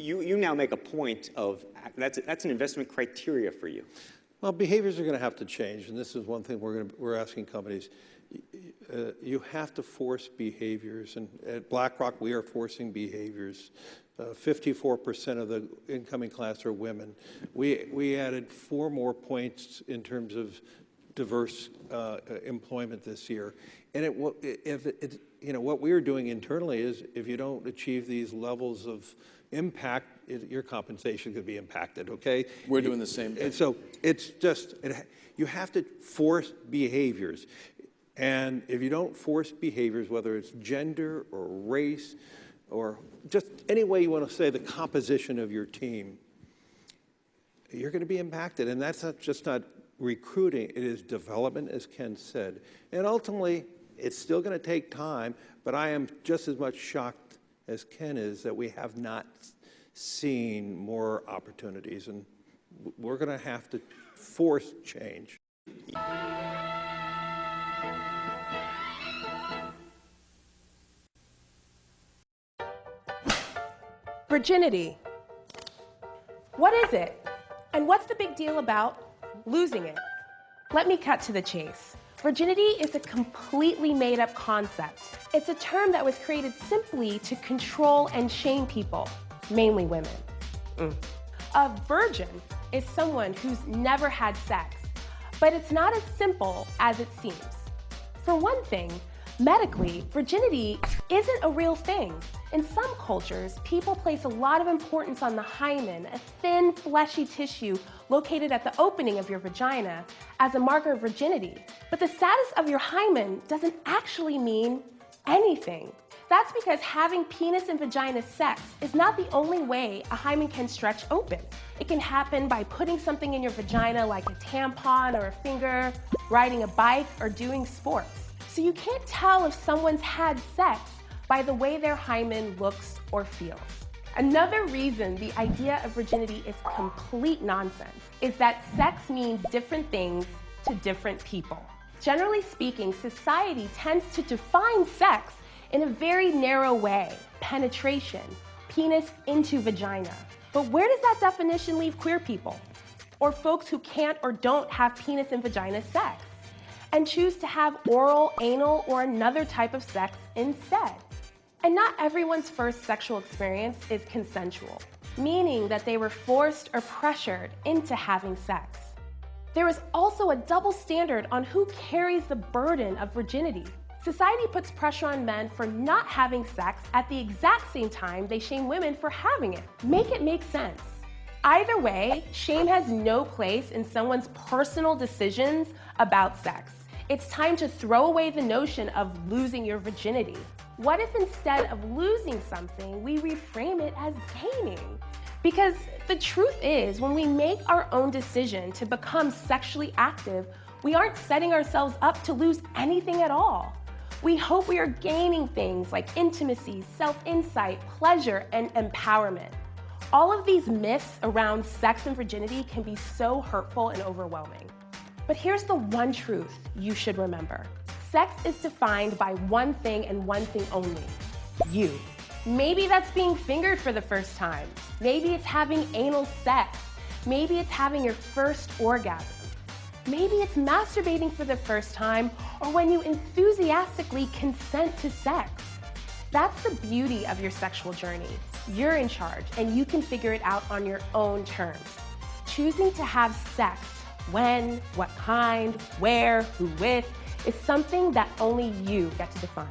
you now make a point of that's an investment criteria for you. Well, behaviors are going to have to change, and this is one thing we're asking companies. You have to force behaviors, and at BlackRock we are forcing behaviors. 54% of the incoming class are women. We added 4 more points in terms of diverse employment this year, and what we are doing internally is if you don't achieve these levels of impact, your compensation could be impacted. Okay, we're doing the same thing. And so it's just you have to force behaviors, and if you don't force behaviors, whether it's gender or race or just any way you want to say the composition of your team, you're going to be impacted. And that's not recruiting, it is development, as Ken said. And ultimately, it's still going to take time, but I am just as much shocked as Ken is that we have not seen more opportunities, and we're going to have to force change. Virginity. What is it? And what's the big deal about losing it? Let me cut to the chase. Virginity is a completely made-up concept. It's a term that was created simply to control and shame people, mainly women. A virgin is someone who's never had sex, but it's not as simple as it seems. For one thing, medically, virginity isn't a real thing. In some cultures, people place a lot of importance on the hymen, a thin, fleshy tissue located at the opening of your vagina, as a marker of virginity. But the status of your hymen doesn't actually mean anything. That's because having penis and vagina sex is not the only way a hymen can stretch open. It can happen by putting something in your vagina like a tampon or a finger, riding a bike, or doing sports. So you can't tell if someone's had sex by the way their hymen looks or feels. Another reason the idea of virginity is complete nonsense is that sex means different things to different people. Generally speaking, society tends to define sex in a very narrow way: penetration, penis into vagina. But where does that definition leave queer people, or folks who can't or don't have penis and vagina sex, and choose to have oral, anal, or another type of sex instead? And not everyone's first sexual experience is consensual, meaning that they were forced or pressured into having sex. There is also a double standard on who carries the burden of virginity. Society puts pressure on men for not having sex at the exact same time they shame women for having it. Make it make sense. Either way, shame has no place in someone's personal decisions about sex. It's time to throw away the notion of losing your virginity. What if instead of losing something, we reframe it as gaining? Because the truth is, when we make our own decision to become sexually active, we aren't setting ourselves up to lose anything at all. We hope we are gaining things like intimacy, self-insight, pleasure, and empowerment. All of these myths around sex and virginity can be so hurtful and overwhelming. But here's the one truth you should remember. Sex is defined by one thing and one thing only: you. Maybe that's being fingered for the first time. Maybe it's having anal sex. Maybe it's having your first orgasm. Maybe it's masturbating for the first time, or when you enthusiastically consent to sex. That's the beauty of your sexual journey. You're in charge, and you can figure it out on your own terms. Choosing to have sex, when, what kind, where, who with, is something that only you get to define.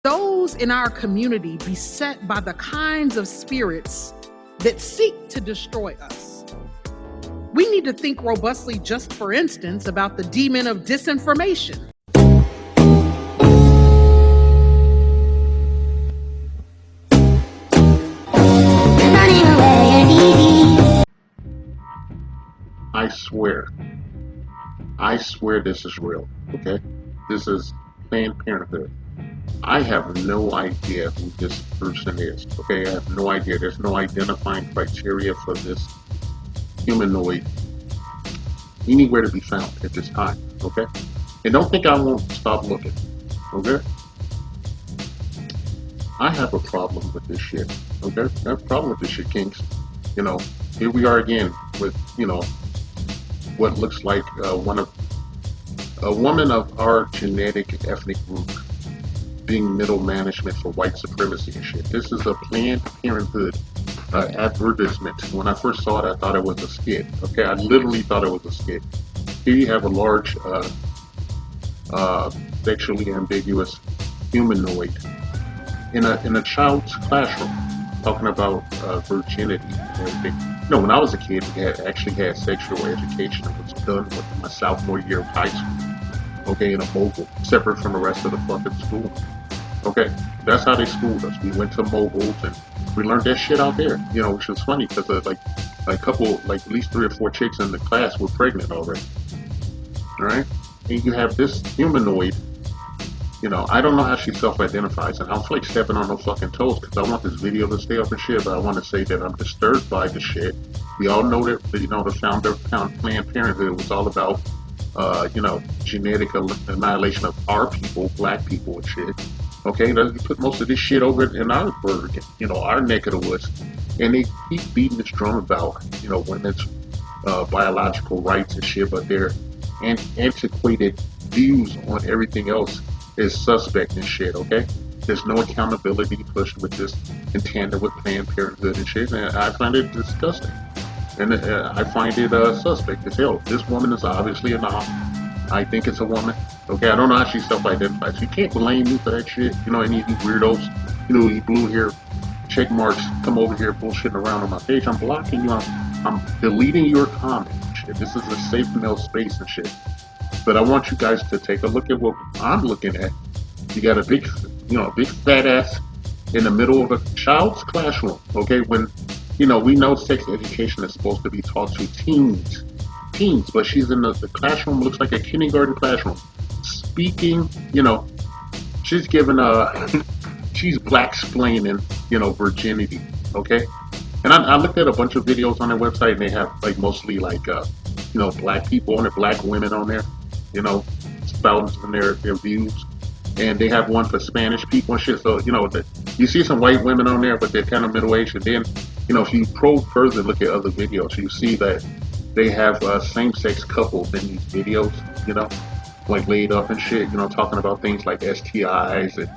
Those in our community beset by the kinds of spirits that seek to destroy us. We need to think robustly, just for instance, about the demon of disinformation. I swear this is real, okay? This is Planned Parenthood. I have no idea who this person is, okay? I have no idea. There's no identifying criteria for this humanoid anywhere to be found at this time, okay? And don't think I won't stop looking, okay? I have a problem with this shit. Okay, I have a problem with this shit, Kings. You know, here we are again with what looks like a woman of our genetic ethnic group being middle management for white supremacy and shit. This is a Planned Parenthood advertisement. When I first saw it, I thought it was a skit. Okay, I literally thought it was a skit. Here you have a large, sexually ambiguous humanoid in a child's classroom talking about virginity and everything. No, when I was a kid, we actually had sexual education. It was done with my sophomore year of high school. Okay, in a mobile, separate from the rest of the fucking school. Okay, that's how they schooled us. We went to mobiles and we learned that shit out there. Which was funny because like a couple, like at least 3 or 4 chicks in the class were pregnant already. All right, and you have this humanoid. I don't know how she self-identifies, and I'm like stepping on no fucking toes because I want this video to stay up and shit, but I want to say that I'm disturbed by the shit. We all know that, the founder of Planned Parenthood was all about, genetic annihilation of our people, black people and shit. Okay, they put most of this shit over in our burg, our neck of the woods, and they keep beating this drum about, women's biological rights and shit, but their antiquated views on everything else is suspect and shit, okay? There's no accountability pushed with this in tandem with Planned Parenthood and shit, and I find it disgusting. And I find it suspect as hell. This woman is obviously an op. I think it's a woman. Okay, I don't know how she self-identifies. You can't blame me for that shit. Any of you weirdos, you blue hair check marks come over here bullshitting around on my page. I'm blocking you. I'm deleting your comment and shit. This is a safe male space and shit. But I want you guys to take a look at what I'm looking at. You got a big fat ass in the middle of a child's classroom, okay? When, we know sex education is supposed to be taught to teens, but she's in the classroom, looks like a kindergarten classroom, speaking, she's giving she's black-splaining, virginity, okay? And I looked at a bunch of videos on their website, and they have, mostly, black people on there, black women on there, spouting their views. And they have one for Spanish people and shit. So, you see some white women on there, but they're kind of middle-aged. And then, if you probe further, look at other videos, you see that they have same-sex couples in these videos, like laid up and shit, talking about things like STIs and,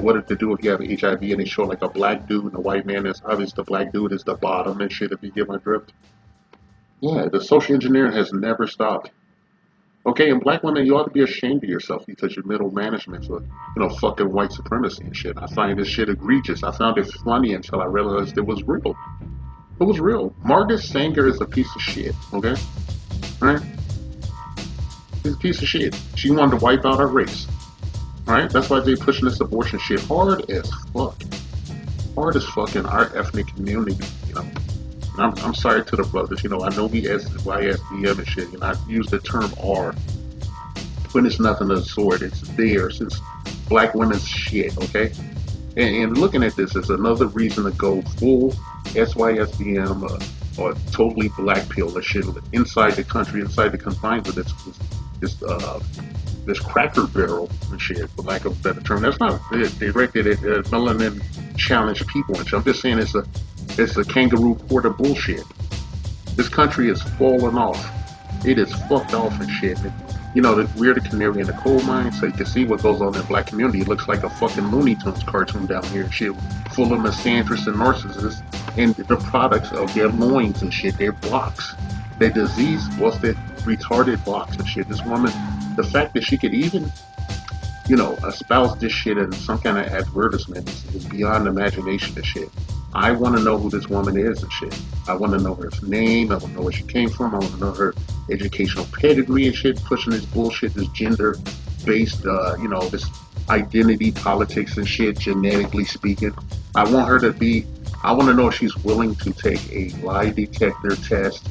what to do if you have HIV, and they show like a black dude and a white man. Is obviously the black dude is the bottom and shit, if you get my drift. Yeah, the social engineering has never stopped. Okay, and black women, you ought to be ashamed of yourself because you're middle management for, fucking white supremacy and shit. I find this shit egregious. I found it funny until I realized it was real. It was real. Margaret Sanger is a piece of shit, okay? Right? She's a piece of shit. She wanted to wipe out our race. Right? That's why they're pushing this abortion shit hard as fuck. Hard as fuck in our ethnic community, I'm sorry to the brothers, I know we YSDM and shit, I use the term R when it's nothing of the sort. It's theirs. It's black women's shit, okay? And looking at this is another reason to go full SYSDM or totally black pill and shit inside the country, inside the confines of this cracker barrel and shit, for lack of a better term. That's not directed at melanin challenged people. And I'm just saying it's a kangaroo court of bullshit. This country is falling off. It is fucked off and shit. And, we're the canary in the coal mine, so you can see what goes on in the black community. It looks like a fucking Looney Tunes cartoon down here and shit, full of misandrists and narcissists and the products of their loins and shit, their blocks, their disease, busted, retarded blocks and shit. This woman, the fact that she could even espouse this shit in some kind of advertisement is beyond imagination and shit. I want to know who this woman is and shit. I want to know her name. I want to know where she came from. I want to know her educational pedigree and shit, pushing this bullshit, this gender-based, this identity politics and shit, genetically speaking. I want to know if she's willing to take a lie detector test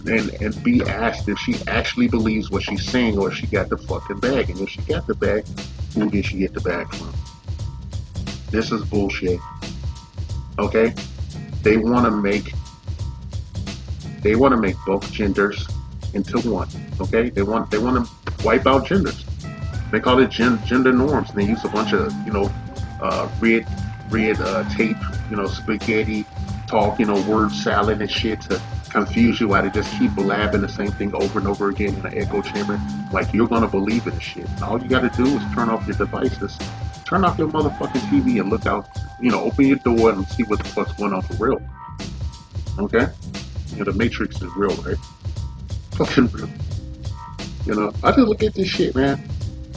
and be asked if she actually believes what she's saying or if she got the fucking bag. And if she got the bag, who did she get the bag from? This is bullshit. Okay? They want to make both genders into one. Okay? They want to wipe out genders. They call it gender norms, and they use a bunch of red tape, spaghetti talk, word salad and shit to confuse you while they just keep blabbing the same thing over and over again in an echo chamber. Like you're gonna believe in shit. And all you gotta do is turn off your devices, turn off your motherfucking TV and look out, open your door and see what the fuck's going on for real. Okay? The Matrix is real, right? Fucking real. I just look at this shit, man.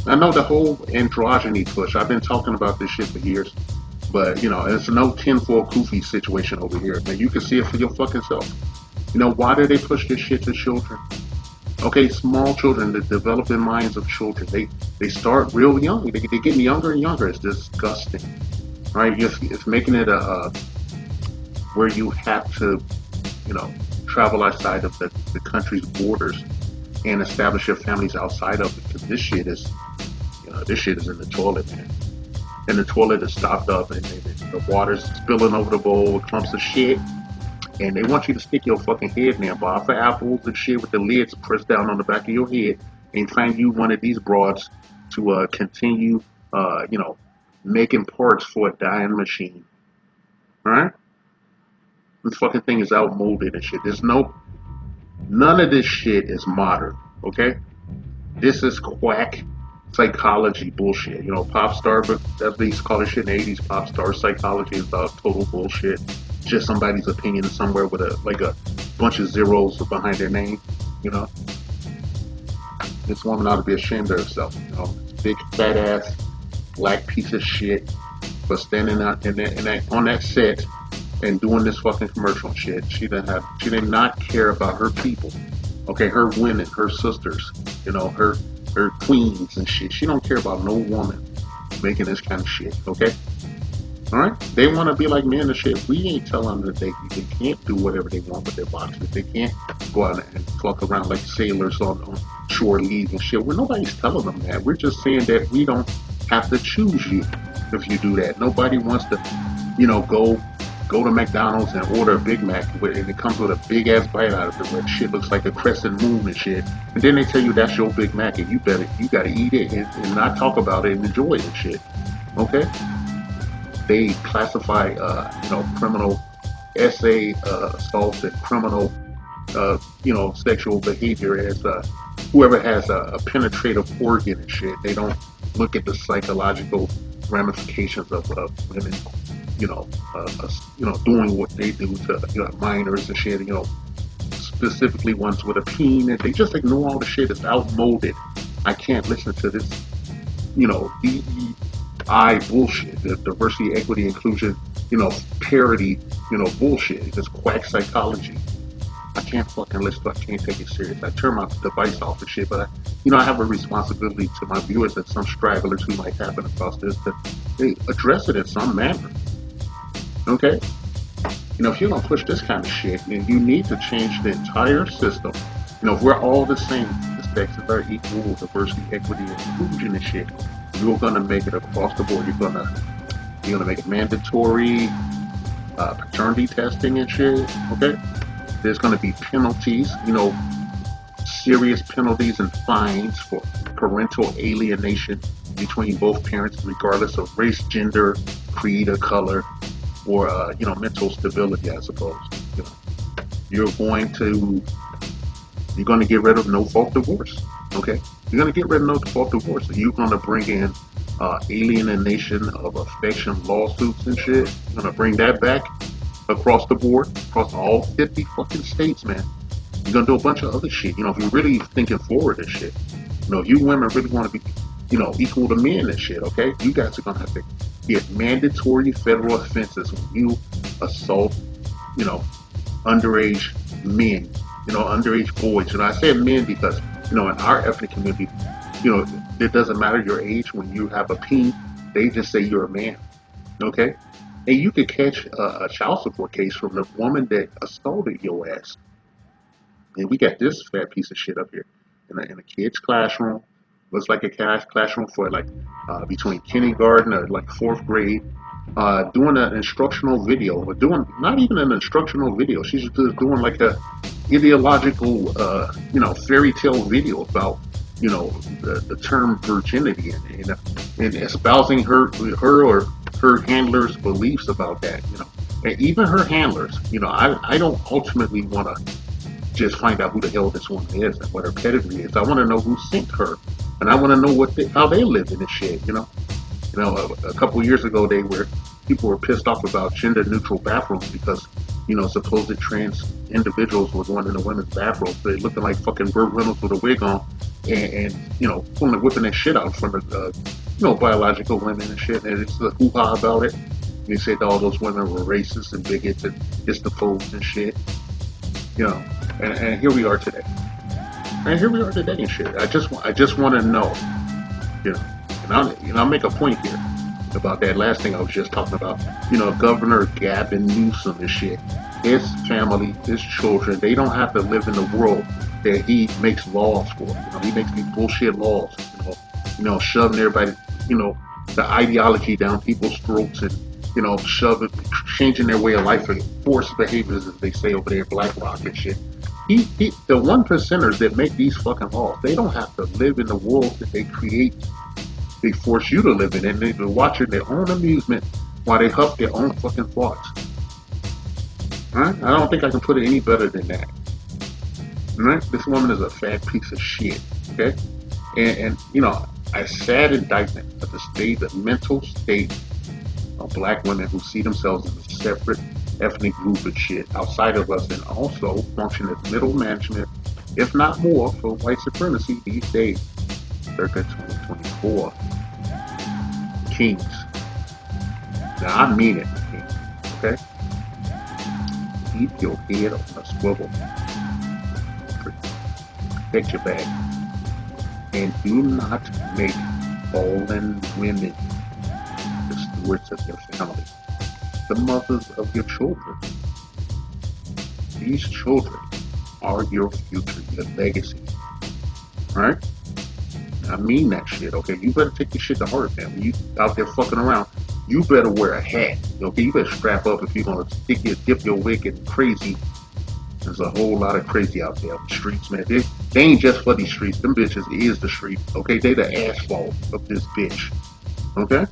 I know the whole androgyny push. I've been talking about this shit for years. But, it's no tinfoil kufi situation over here. Now, you can see it for your fucking self. Why do they push this shit to children? Okay, small children, the developing minds of children, they start real young. They're getting younger and younger. It's disgusting, right? It's making it where you have to, travel outside of the country's borders and establish your families outside of it. Because this shit is in the toilet, man. And the toilet is stopped up and the water's spilling over the bowl with clumps of shit. And they want you to stick your fucking head in there, bar for apples and shit with the lids pressed down on the back of your head and find you one of these broads to continue, making parts for a dying machine. Alright? This fucking thing is outmoded and shit. None of this shit is modern, okay? This is quack psychology bullshit. Pop star, but at least call it shit in the 80s. Pop star psychology is about total bullshit. Just somebody's opinion somewhere with a bunch of zeros behind their name. This woman ought to be ashamed of herself. Big fat ass black piece of shit, but standing out on that set and doing this fucking commercial shit. She did not care about her people. Okay, her women, her sisters, her queens and shit. She don't care about no woman making this kind of shit, okay? Alright? They want to be like men and shit. We ain't telling them that they can't do whatever they want with their bodies. They can't go out and fuck around like sailors on shore leave and shit. Nobody's telling them that. We're just saying that we don't have to choose you if you do that. Nobody wants to, go to McDonald's and order a Big Mac and it comes with a big ass bite out of it where shit looks like a crescent moon and shit. And then they tell you that's your Big Mac and you gotta eat it and not talk about it and enjoy it and shit. Okay? They classify, criminal essay assaults and criminal, sexual behavior as whoever has a penetrative organ and shit. They don't look at the psychological ramifications of women, doing what they do to minors and shit. Specifically ones with a peen, and they just ignore all the shit. It's outmoded. I can't listen to this, DEI bullshit, the diversity, equity, inclusion, parity, bullshit. It's quack psychology. I can't fucking listen to it. I can't take it serious. I turn my device off and shit, but I have a responsibility to my viewers and some stragglers who might happen across this to address it in some manner. Okay? If you don't push this kind of shit, then you need to change the entire system. If we're all the same, the sexes are equal, diversity, equity, and inclusion and shit, you're gonna make it across the board. You're gonna make it mandatory, paternity testing and shit. Okay? There's gonna be penalties, serious penalties and fines for parental alienation between both parents, regardless of race, gender, creed, or color, or mental stability, I suppose. You're going to get rid of no-fault divorce. Okay, you're going to get rid of no-fault divorce. You're going to bring in alienation of affection lawsuits and shit. You're going to bring that back across the board, across all 50 fucking states, man. You're going to do a bunch of other shit. If you're really thinking forward and shit. If you women really want to be, equal to men and shit, okay? You guys are going to have to get mandatory federal offenses when you assault, underage men, underage boys. I said men because, in our ethnic community, it doesn't matter your age. When you have a peen, they just say you're a man, okay? And you could catch a child support case from the woman that assaulted your ass. And we got this fat piece of shit up here in a kid's classroom. Looks like a classroom for between kindergarten or fourth grade, doing an instructional video, or doing not even an instructional video. She's just doing a ideological, fairy tale video about, the term virginity and espousing her or her handlers' beliefs about that, you know. And even her handlers, you know, I don't ultimately want to just find out who the hell this woman is and what her pedigree is. I want to know who sent her, and I want to know how they live in this shit, you know. You know, a couple years ago, people were pissed off about gender neutral bathrooms because, you know, supposed trans individuals were going in the women's bathrooms. They looking like fucking Burt Reynolds with a wig on, and you know, whipping that shit out in front of you know, biological women and shit. And it's the hoo ha about it. And they said all those women were racist and bigots and histophobes and shit. You know, and here we are today. And here we are today and shit. I just want to know, you know. And I'll make a point here about that last thing I was just talking about. You know, Governor Gavin Newsom and shit. His family, his children, they don't have to live in the world that he makes laws for. You know, he makes these bullshit laws. You know, shoving everybody, you know, the ideology down people's throats and, you know, changing their way of life and forced behaviors, as they say over there, Black Rock and shit. The one percenters that make these fucking laws, they don't have to live in the world that they create. They force you to live in it, and they're watching their own amusement while they huff their own fucking thoughts. Right? I don't think I can put it any better than that. Right? This woman is a fat piece of shit. Okay? And you know, a sad indictment of the mental state of black women who see themselves as a separate ethnic group and shit outside of us, and also function as middle management, if not more, for white supremacy these days. Circa 2024. Kings. Now I mean it, Kings. Okay? Keep your head on a swivel. Protect your bag. And do not make fallen women the stewards of your family, the mothers of your children. These children are your future, your legacy. Right? I mean that shit, okay? You better take your shit to heart, man. When you out there fucking around, you better wear a hat, okay? You better strap up if you're gonna dip your wig in crazy. There's a whole lot of crazy out there on the streets, man. They ain't just for these streets. Them bitches is the street, okay? They the asphalt of this bitch, okay?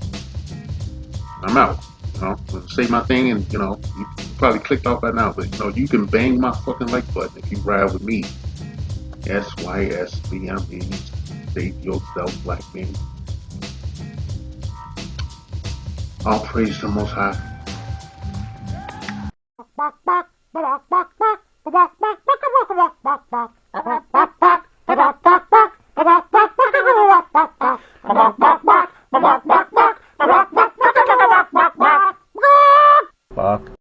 I'm out. You know, I'm gonna say my thing, and you know, you probably clicked off by now, but you know, you can bang my fucking like button if you ride with me. SYSBME. Save yourself, black man. All praise to the Most High. Fuck.